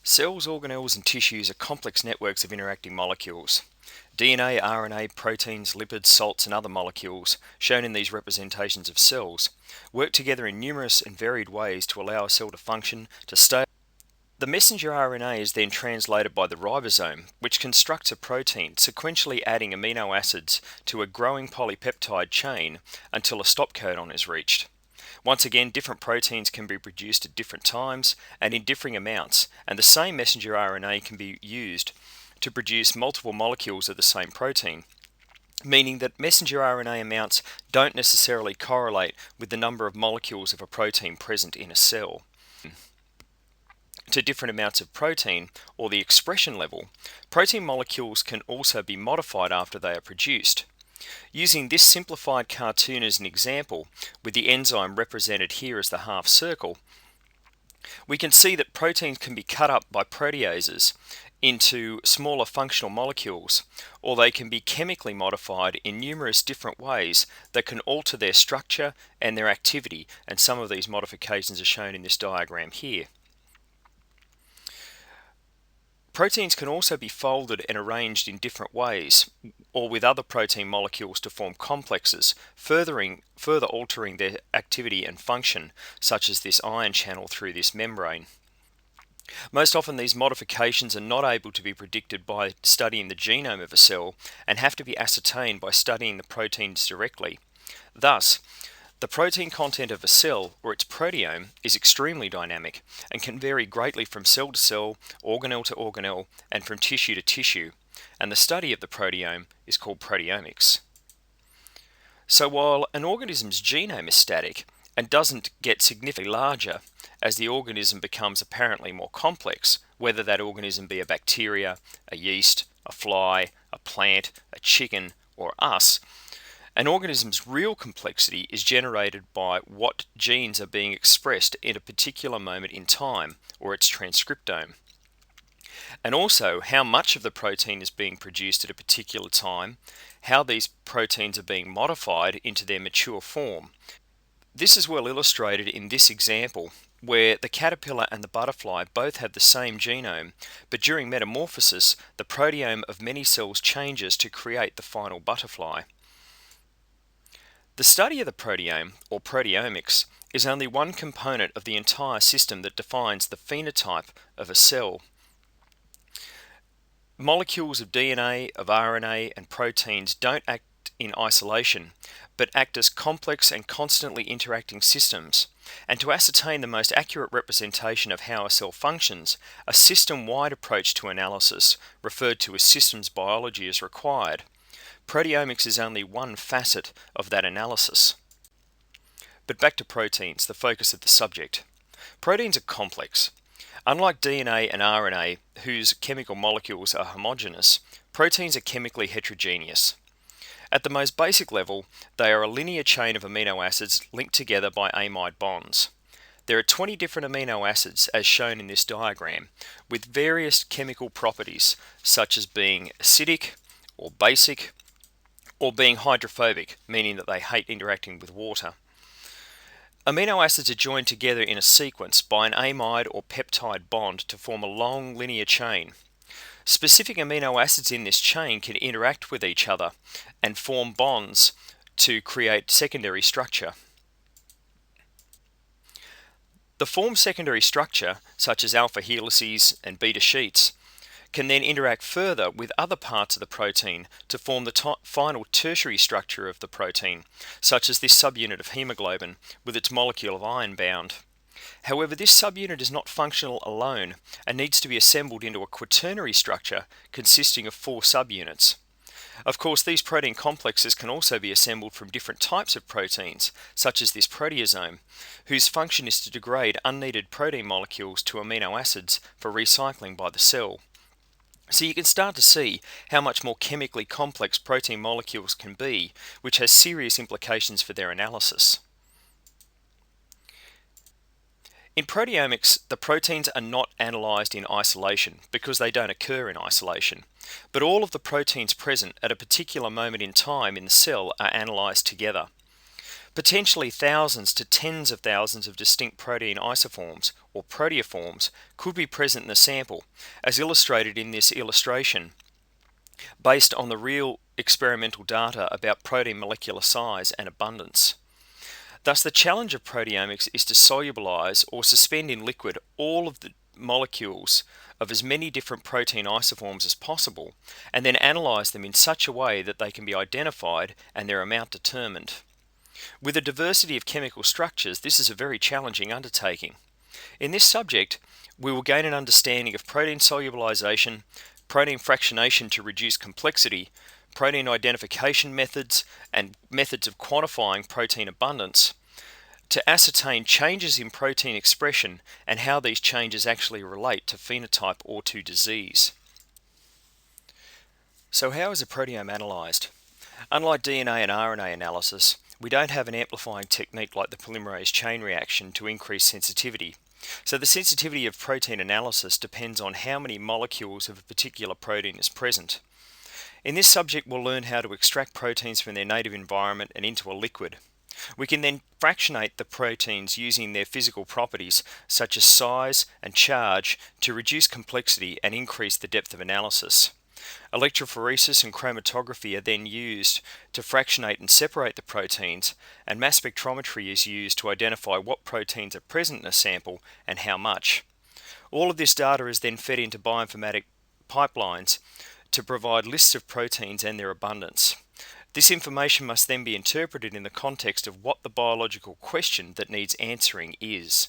Cells, organelles and tissues are complex networks of interacting molecules. DNA, RNA, proteins, lipids, salts and other molecules, shown in these representations of cells, work together in numerous and varied ways to allow a cell to function, to stay. The messenger RNA is then translated by the ribosome, which constructs a protein, sequentially adding amino acids to a growing polypeptide chain until a stop codon is reached. Once again, different proteins can be produced at different times and in differing amounts, and the same messenger RNA can be used to produce multiple molecules of the same protein, meaning that messenger RNA amounts don't necessarily correlate with the number of molecules of a protein present in a cell. To different amounts of protein, or the expression level, protein molecules can also be modified after they are produced. Using this simplified cartoon as an example, with the enzyme represented here as the half circle, we can see that proteins can be cut up by proteases into smaller functional molecules, or they can be chemically modified in numerous different ways that can alter their structure and their activity, and some of these modifications are shown in this diagram here. Proteins can also be folded and arranged in different ways, or with other protein molecules to form complexes, further altering their activity and function, such as this ion channel through this membrane. Most often these modifications are not able to be predicted by studying the genome of a cell and have to be ascertained by studying the proteins directly. Thus, the protein content of a cell, or its proteome, is extremely dynamic and can vary greatly from cell to cell, organelle to organelle, and from tissue to tissue, and the study of the proteome is called proteomics. So while an organism's genome is static and doesn't get significantly larger as the organism becomes apparently more complex, whether that organism be a bacteria, a yeast, a fly, a plant, a chicken, or us, an organism's real complexity is generated by what genes are being expressed in a particular moment in time, or its transcriptome, and also how much of the protein is being produced at a particular time, how these proteins are being modified into their mature form. This is well illustrated in this example, where the caterpillar and the butterfly both have the same genome, but during metamorphosis, the proteome of many cells changes to create the final butterfly. The study of the proteome, or proteomics, is only one component of the entire system that defines the phenotype of a cell. Molecules of DNA, of RNA, and proteins don't act in isolation, but act as complex and constantly interacting systems. And to ascertain the most accurate representation of how a cell functions, a system-wide approach to analysis, referred to as systems biology, is required. Proteomics is only one facet of that analysis. But back to proteins, the focus of the subject. Proteins are complex. Unlike DNA and RNA, whose chemical molecules are homogeneous, proteins are chemically heterogeneous. At the most basic level, they are a linear chain of amino acids linked together by amide bonds. There are 20 different amino acids as shown in this diagram, with various chemical properties such as being acidic or basic, or being hydrophobic, meaning that they hate interacting with water. Amino acids are joined together in a sequence by an amide or peptide bond to form a long linear chain. Specific amino acids in this chain can interact with each other and form bonds to create secondary structure. The formed secondary structure, such as alpha helices and beta sheets, can then interact further with other parts of the protein to form the final tertiary structure of the protein, such as this subunit of hemoglobin with its molecule of iron bound. However, this subunit is not functional alone and needs to be assembled into a quaternary structure consisting of 4 subunits. Of course, these protein complexes can also be assembled from different types of proteins, such as this proteasome, whose function is to degrade unneeded protein molecules to amino acids for recycling by the cell. So you can start to see how much more chemically complex protein molecules can be, which has serious implications for their analysis. In proteomics, the proteins are not analysed in isolation because they don't occur in isolation, but all of the proteins present at a particular moment in time in the cell are analysed together. Potentially thousands to tens of thousands of distinct protein isoforms, or proteoforms, could be present in the sample, as illustrated in this illustration, based on the real experimental data about protein molecular size and abundance. Thus, the challenge of proteomics is to solubilize or suspend in liquid all of the molecules of as many different protein isoforms as possible, and then analyze them in such a way that they can be identified and their amount determined. With a diversity of chemical structures, this is a very challenging undertaking. In this subject, we will gain an understanding of protein solubilization, protein fractionation to reduce complexity, protein identification methods, and methods of quantifying protein abundance, to ascertain changes in protein expression and how these changes actually relate to phenotype or to disease. So how is a proteome analyzed? Unlike DNA and RNA analysis, we don't have an amplifying technique like the polymerase chain reaction to increase sensitivity. So the sensitivity of protein analysis depends on how many molecules of a particular protein is present. In this subject, we'll learn how to extract proteins from their native environment and into a liquid. We can then fractionate the proteins using their physical properties, such as size and charge, to reduce complexity and increase the depth of analysis. Electrophoresis and chromatography are then used to fractionate and separate the proteins, and mass spectrometry is used to identify what proteins are present in a sample and how much. All of this data is then fed into bioinformatic pipelines to provide lists of proteins and their abundance. This information must then be interpreted in the context of what the biological question that needs answering is.